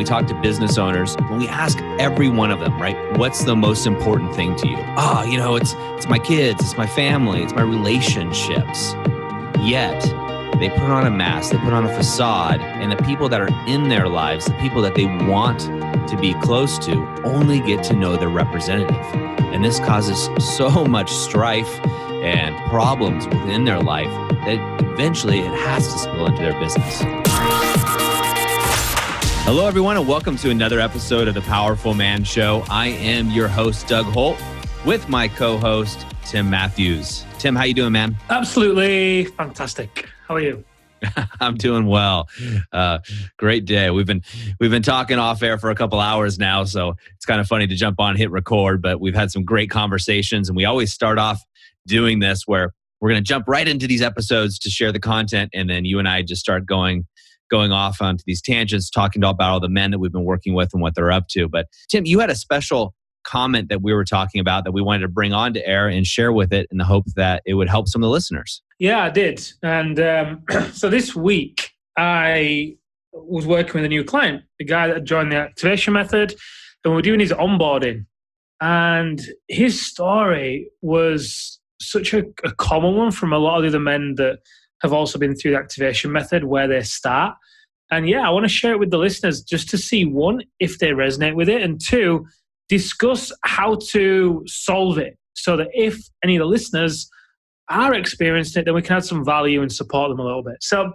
we talk to business owners, when we ask every one of them, right, what's the most important thing to you? It's my kids, it's my family, it's my relationships. Yet, they put on a mask, they put on a facade, and the people that are in their lives, the people that they want to be close to, only get to know their representative. And this causes so much strife and problems within their life that eventually it has to spill into their business. Hello, everyone, and welcome to another episode of The Powerful Man Show. I am your host, Doug Holt, with my co-host, Tim Matthews. Tim, how you doing, man? Absolutely fantastic. How are you? I'm doing well. Great day. We've been talking off air for a couple hours now, so it's kind of funny to jump on, hit record, but we've had some great conversations, and we always start off doing this where we're going to jump right into these episodes to share the content, and then you and I just start going off onto these tangents, talking about all the men that we've been working with and what they're up to. But Tim, you had a special comment that we were talking about that we wanted to bring on to air and share with it in the hope that it would help some of the listeners. Yeah, I did. And so this week, I was working with a new client, the guy that joined the activation method, and we're doing his onboarding. And his story was such a common one from a lot of the other men that have also been through the activation method where they start. And yeah, I want to share it with the listeners just to see, one, if they resonate with it, and two, discuss how to solve it so that if any of the listeners are experiencing it, then we can add some value and support them a little bit. So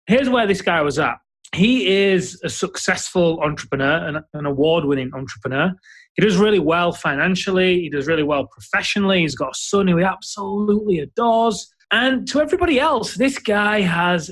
here's where this guy was at. He is a successful entrepreneur, an award-winning entrepreneur. He does really well financially. He does really well professionally. He's got a son who he absolutely adores. And to everybody else, this guy has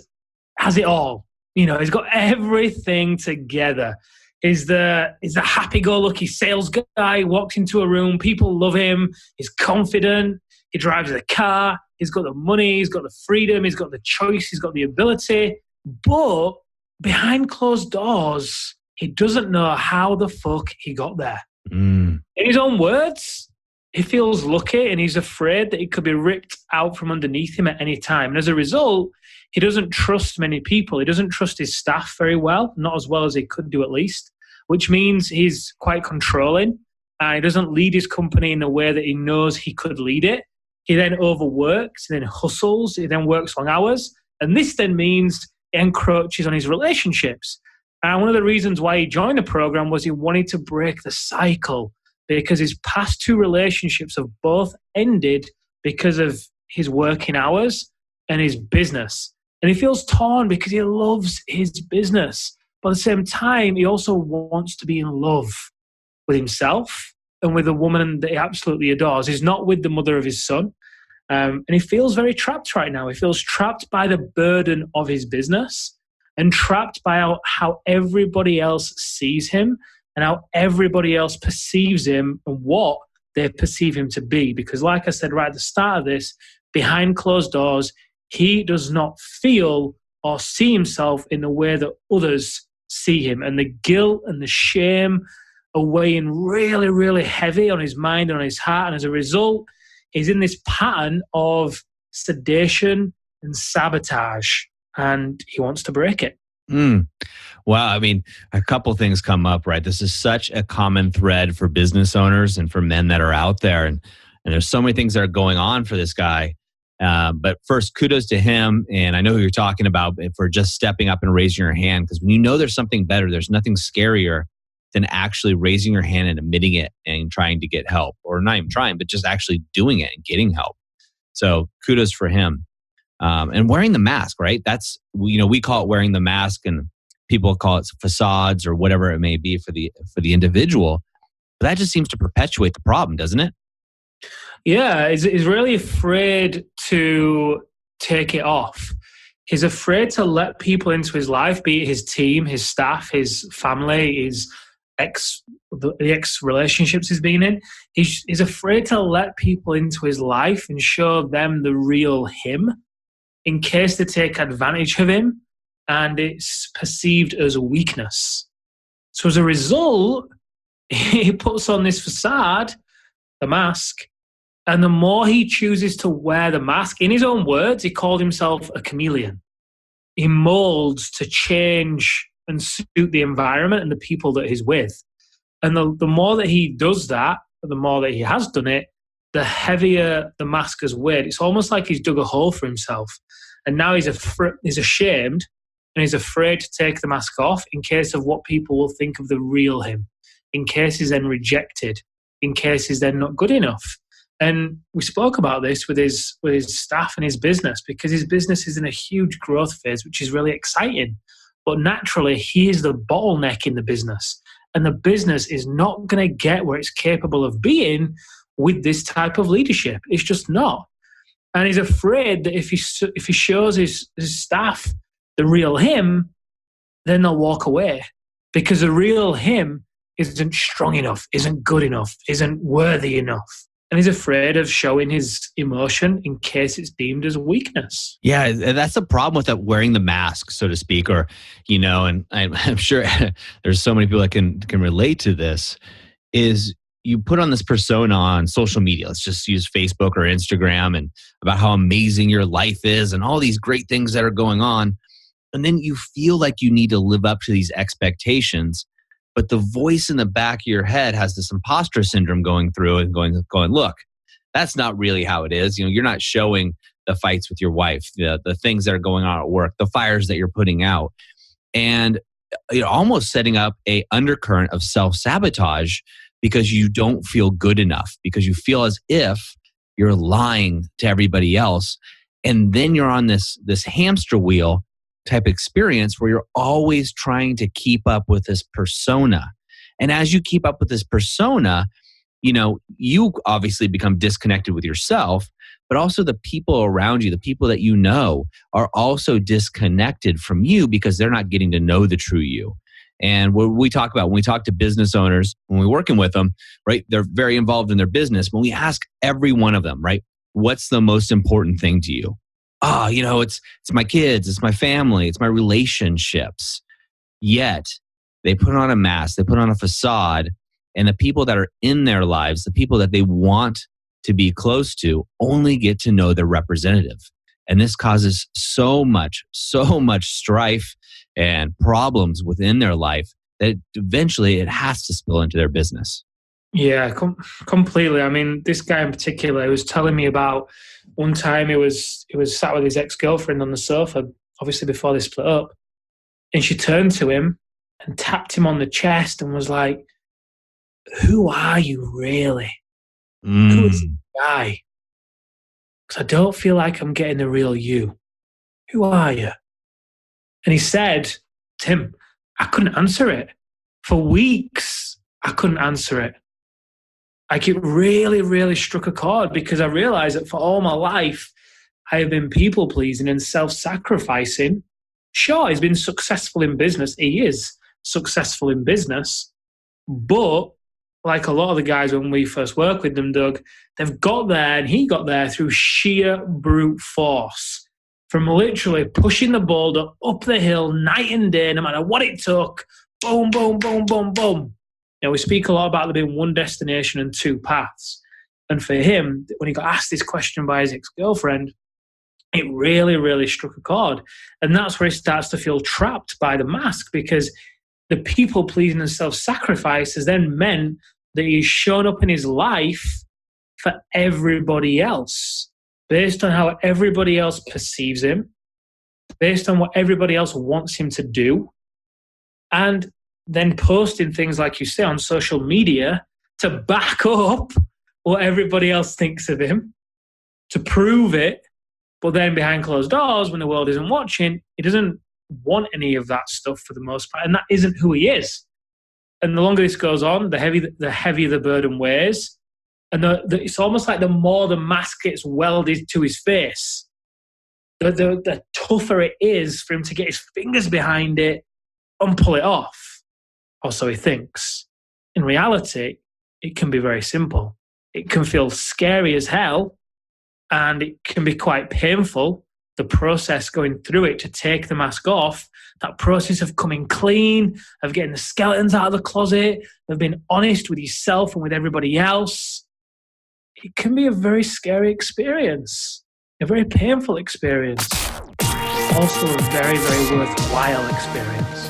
it all. You know, he's got everything together. He's the happy-go-lucky sales guy, walks into a room, people love him, he's confident, he drives a car, he's got the money, he's got the freedom, he's got the choice, he's got the ability. But behind closed doors, he doesn't know how the fuck he got there. In his own words, he feels lucky and he's afraid that it could be ripped out from underneath him at any time. And as a result, he doesn't trust many people. He doesn't trust his staff very well, not as well as he could do at least, which means he's quite controlling. He doesn't lead his company in the way that he knows he could lead it. He then overworks, he then hustles, he then works long hours. And this then means he encroaches on his relationships. And one of the reasons why he joined the program was he wanted to break the cycle, because his past two relationships have both ended because of his working hours and his business. And he feels torn because he loves his business. But at the same time, he also wants to be in love with himself and with a woman that he absolutely adores. He's not with the mother of his son. And he feels very trapped right now. He feels trapped by the burden of his business and trapped by how everybody else sees him and how everybody else perceives him and what they perceive him to be. Because like I said right at the start of this, behind closed doors, he does not feel or see himself in the way that others see him. And the guilt and the shame are weighing really, really heavy on his mind and on his heart. And as a result, he's in this pattern of sedation and sabotage, and he wants to break it. Wow. I mean, a couple things come up, right? This is such a common thread for business owners and for men that are out there. And there's so many things that are going on for this guy. But first, kudos to him. And I know who you're talking about for just stepping up and raising your hand. Because when you know there's something better, there's nothing scarier than actually raising your hand and admitting it and trying to get help. Or not even trying, but just actually doing it and getting help. So kudos for him. And wearing the mask, right? That's, we call it wearing the mask, and people call it facades or whatever it may be for the individual. But that just seems to perpetuate the problem, doesn't it? Yeah, he's really afraid to take it off. He's afraid to let people into his life, be it his team, his staff, his family, the ex relationships he's been in. He's afraid to let people into his life and show them the real him in case they take advantage of him, and it's perceived as a weakness. So as a result, he puts on this facade, the mask, and the more he chooses to wear the mask, in his own words, he called himself a chameleon. He molds to change and suit the environment and the people that he's with. And the more that he does that, the more that he has done it, the heavier the mask has weighed. It's almost like he's dug a hole for himself. And now he's ashamed and he's afraid to take the mask off in case of what people will think of the real him, in case he's then rejected, in case he's then not good enough. And we spoke about this with his staff and his business, because his business is in a huge growth phase, which is really exciting. But naturally, he is the bottleneck in the business. And the business is not going to get where it's capable of being with this type of leadership. It's just not. And he's afraid that if he shows his staff the real him, then they'll walk away, because the real him isn't strong enough, isn't good enough, isn't worthy enough. And he's afraid of showing his emotion in case it's deemed as weakness. Yeah, that's the problem with that, wearing the mask, so to speak, or, and I'm sure there's so many people that can relate to this, is you put on this persona on social media. Let's just use Facebook or Instagram, and about how amazing your life is and all these great things that are going on. And then you feel like you need to live up to these expectations. But the voice in the back of your head has this imposter syndrome going through and going, look, that's not really how it is. You're not showing the fights with your wife, the things that are going on at work, the fires that you're putting out. And almost setting up a undercurrent of self-sabotage, because you don't feel good enough, because you feel as if you're lying to everybody else. And then you're on this hamster wheel type experience where you're always trying to keep up with this persona. And as you keep up with this persona, you obviously become disconnected with yourself, but also the people around you, the people that you know, are also disconnected from you because they're not getting to know the true you. And what we talk about when we talk to business owners, when we're working with them, right, they're very involved in their business. When we ask every one of them, right, what's the most important thing to you? It's my kids, it's my family, it's my relationships. Yet they put on a mask, they put on a facade, and the people that are in their lives, the people that they want to be close to, only get to know their representative. And this causes so much strife and problems within their life that eventually it has to spill into their business. Yeah, completely. I mean, this guy in particular was telling me about one time he was sat with his ex-girlfriend on the sofa, obviously before they split up, and she turned to him and tapped him on the chest and was like, "Who are you really? Who is this guy? Because I don't feel like I'm getting the real you. Who are you?" And he said, "Tim, I couldn't answer it. For weeks, I couldn't answer it. Like, it really, really struck a chord, because I realized that for all my life, I have been people-pleasing and self-sacrificing. Sure, he's been successful in business. He is successful in business. But like a lot of the guys when we first worked with them, Doug, they've got there, and he got there through sheer brute force. From literally pushing the boulder up the hill night and day, no matter what it took, boom, boom, boom, boom, boom. We speak a lot about there being one destination and two paths. And for him, when he got asked this question by his ex-girlfriend, it really, really struck a chord. And that's where he starts to feel trapped by the mask, because the people-pleasing and self-sacrifice has then meant that he's shown up in his life for everybody else, based on how everybody else perceives him, based on what everybody else wants him to do, and then posting things, like you say, on social media to back up what everybody else thinks of him, to prove it. But then behind closed doors, when the world isn't watching, he doesn't want any of that stuff for the most part. And that isn't who he is. And the longer this goes on, the heavier the burden weighs. And it's almost like the more the mask gets welded to his face, the tougher it is for him to get his fingers behind it and pull it off. Or so he thinks. In reality, it can be very simple. It can feel scary as hell, and it can be quite painful, the process going through it to take the mask off, that process of coming clean, of getting the skeletons out of the closet, of being honest with yourself and with everybody else. It can be a very scary experience, a very painful experience, also a very, very worthwhile experience.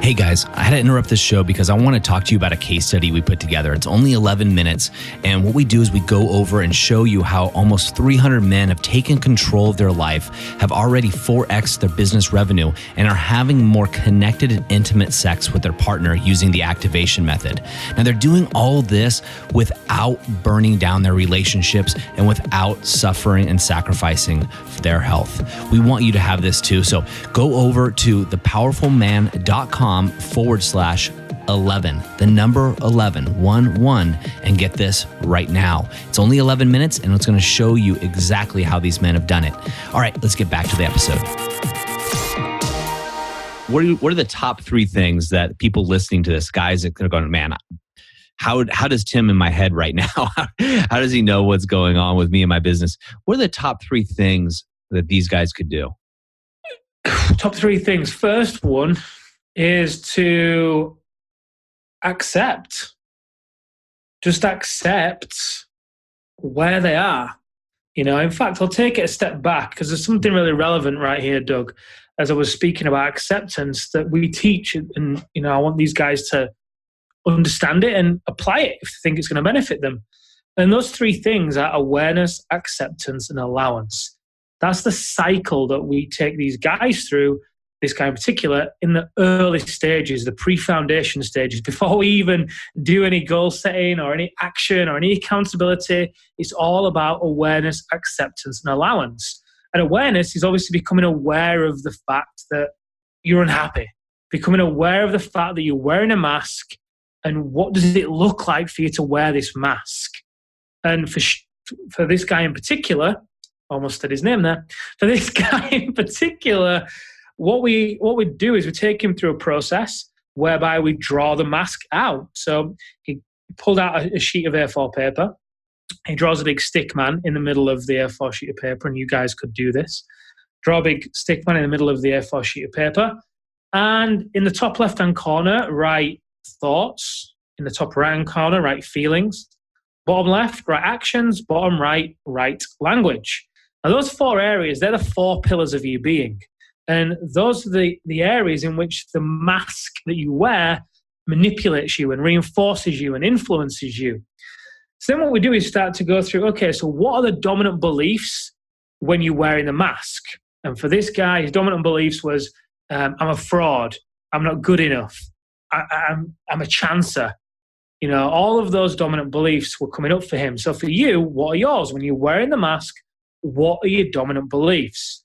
Hey guys, I had to interrupt this show because I want to talk to you about a case study we put together. It's only 11 minutes, and what we do is we go over and show you how almost 300 men have taken control of their life, have already 4x'd their business revenue, and are having more connected and intimate sex with their partner using the activation method. Now, they're doing all this without burning down their relationships and without suffering and sacrificing for their health. We want you to have this too, so go over to thepowerfulman.com/11, the number 11, and get this right now. It's only 11 minutes, and it's going to show you exactly how these men have done it. All right, let's get back to the episode. What are the top 3 things that people listening to this, guys that are going, man, how does Tim in my head right now, how does he know what's going on with me and my business? What are the top 3 things that these guys could do? Top 3 things. First one is to accept. Just accept where they are. In fact, I'll take it a step back because there's something really relevant right here, Doug, as I was speaking about acceptance that we teach. And, I want these guys to understand it and apply it if they think it's going to benefit them. And those 3 things are awareness, acceptance, and allowance. That's the cycle that we take these guys through, this guy in particular, in the early stages, the pre-foundation stages, before we even do any goal setting or any action or any accountability. It's all about awareness, acceptance, and allowance. And awareness is obviously becoming aware of the fact that you're unhappy, becoming aware of the fact that you're wearing a mask, and what does it look like for you to wear this mask? And for this guy in particular, almost said his name there. For this guy in particular, what we do is we take him through a process whereby we draw the mask out. So he pulled out a sheet of A4 paper. He draws a big stick man in the middle of the A4 sheet of paper, and you guys could do this. Draw a big stick man in the middle of the A4 sheet of paper. And in the top left-hand corner, write thoughts. In the top right-hand corner, write feelings. Bottom left, write actions. Bottom right, write language. Now, those 4 areas, they're the 4 pillars of your being. And those are the areas in which the mask that you wear manipulates you and reinforces you and influences you. So then what we do is start to go through, okay, so what are the dominant beliefs when you're wearing the mask? And for this guy, his dominant beliefs was, I'm a fraud. I'm not good enough. I'm a chancer. All of those dominant beliefs were coming up for him. So for you, what are yours? When you're wearing the mask, what are your dominant beliefs?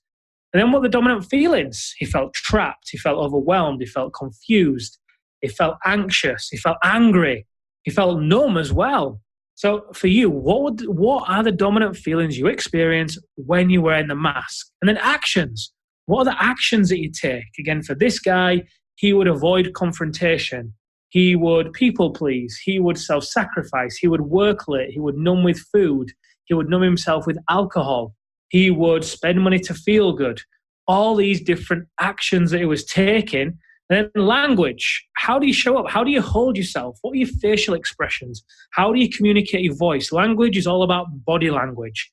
And then what are the dominant feelings? He felt trapped. He felt overwhelmed. He felt confused. He felt anxious. He felt angry. He felt numb as well. So for you, what are the dominant feelings you experience when you're wearing the mask? And then actions. What are the actions that you take? Again, for this guy, he would avoid confrontation. He would people please. He would self-sacrifice. He would work late. He would numb with food. He would numb himself with alcohol. He would spend money to feel good. All these different actions that he was taking. And then language. How do you show up? How do you hold yourself? What are your facial expressions? How do you communicate your voice? Language is all about body language.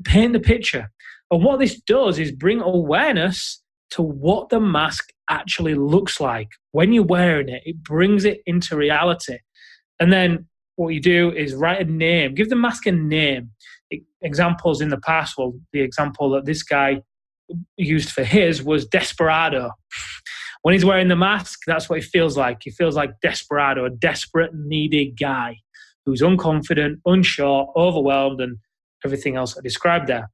Paint the picture. And what this does is bring awareness to what the mask actually looks like. When you're wearing it, it brings it into reality. And then what you do is write a name. Give the mask a name. Examples in the past, well, the example that this guy used for his was desperado. When he's wearing the mask, that's what he feels like. He feels like desperado, a desperate, needy guy who's unconfident, unsure, overwhelmed, and everything else I described there.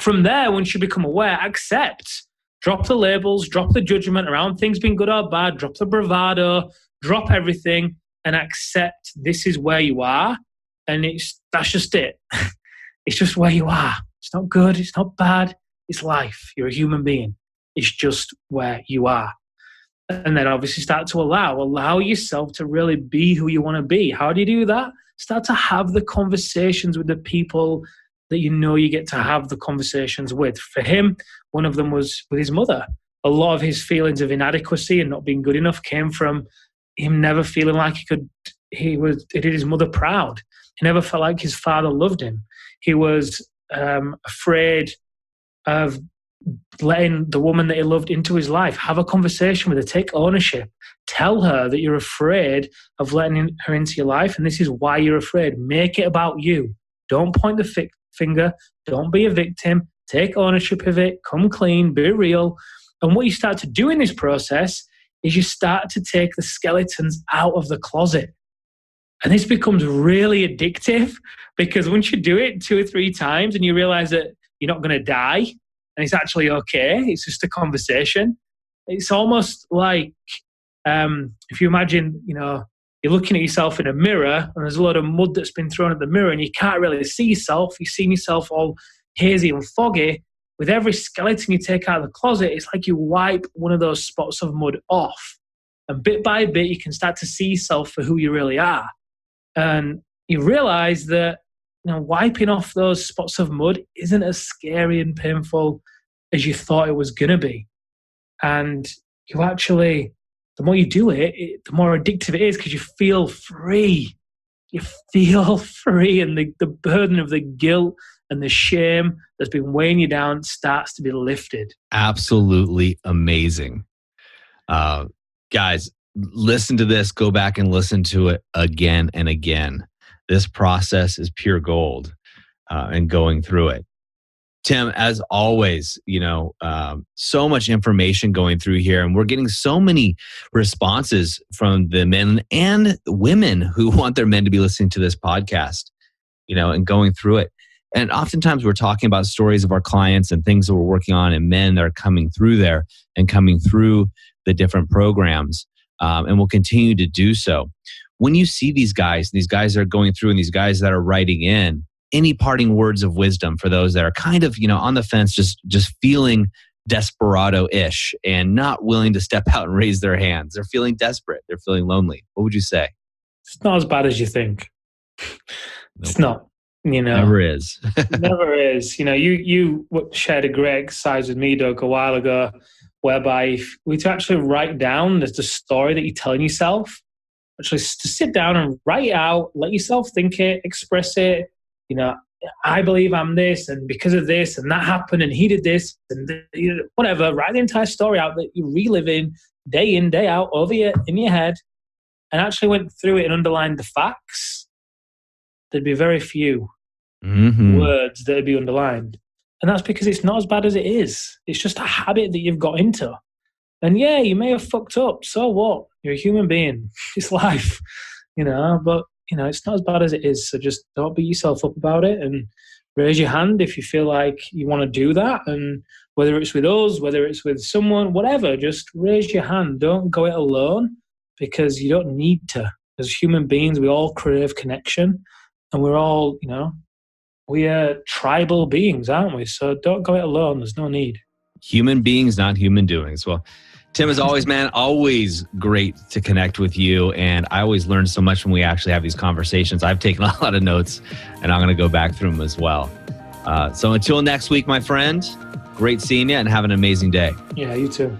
From there, once you become aware, accept. Drop the labels, drop the judgment around things being good or bad, drop the bravado, drop everything, and accept this is where you are. And that's just it. It's just where you are. It's not good. It's not bad. It's life. You're a human being. It's just where you are. And then obviously start to allow yourself to really be who you want to be. How do you do that? Start to have the conversations with the people that you get to have the conversations with. For him, one of them was with his mother. A lot of his feelings of inadequacy and not being good enough came from him never feeling like he did his mother proud. He never felt like his father loved him. He was afraid of letting the woman that he loved into his life. Have a conversation with her. Take ownership. Tell her that you're afraid of letting her into your life, and this is why you're afraid. Make it about you. Don't point the finger. Don't be a victim. Take ownership of it. Come clean. Be real. And what you start to do in this process is you start to take the skeletons out of the closet. And this becomes really addictive, because once you do it 2 or 3 times and you realize that you're not going to die and it's actually okay, it's just a conversation. It's almost like if you imagine, you're looking at yourself in a mirror and there's a lot of mud that's been thrown at the mirror and you can't really see yourself. You're seeing yourself all hazy and foggy. With every skeleton you take out of the closet, it's like you wipe one of those spots of mud off. And bit by bit, you can start to see yourself for who you really are. And you realize that wiping off those spots of mud isn't as scary and painful as you thought it was going to be. And you actually, the more you do it, the more addictive it is, because you feel free. You feel free, and the burden of the guilt and the shame that's been weighing you down starts to be lifted. Absolutely amazing. Guys, listen to this. Go back and listen to it again and again. This process is pure gold, and going through it. Tim, as always, so much information going through here, and we're getting so many responses from the men and women who want their men to be listening to this podcast, and going through it. And oftentimes we're talking about stories of our clients and things that we're working on, and men that are coming through there and coming through the different programs, and we'll continue to do so. When you see these guys that are going through, and these guys that are writing in, any parting words of wisdom for those that are kind of, on the fence, just feeling desperado-ish and not willing to step out and raise their hands? They're feeling desperate. They're feeling lonely. What would you say? It's not as bad as you think. It's not. Never is. Never is. You shared a great exercise with me, Doug, a while ago, whereby we to actually write down the story that you're telling yourself. Actually, to sit down and write it out, let yourself think it, express it. I believe I'm this, and because of this, and that happened, and he did this, and whatever. Write the entire story out that you're reliving day in, day out, in your head, and actually went through it and underlined the facts. There'd be very few words that would be underlined. And that's because it's not as bad as it is. It's just a habit that you've got into. And yeah, you may have fucked up. So what? You're a human being. It's life, but it's not as bad as it is. So just don't beat yourself up about it, and raise your hand if you feel like you want to do that. And whether it's with us, whether it's with someone, whatever, just raise your hand. Don't go it alone, because you don't need to. As human beings, we all crave connection, and we're all, we are tribal beings, aren't we? So don't go it alone. There's no need. Human beings, not human doings. Well, Tim, as always, man, always great to connect with you. And I always learn so much when we actually have these conversations. I've taken a lot of notes, and I'm going to go back through them as well. So until next week, my friend, great seeing you, and have an amazing day. Yeah, you too.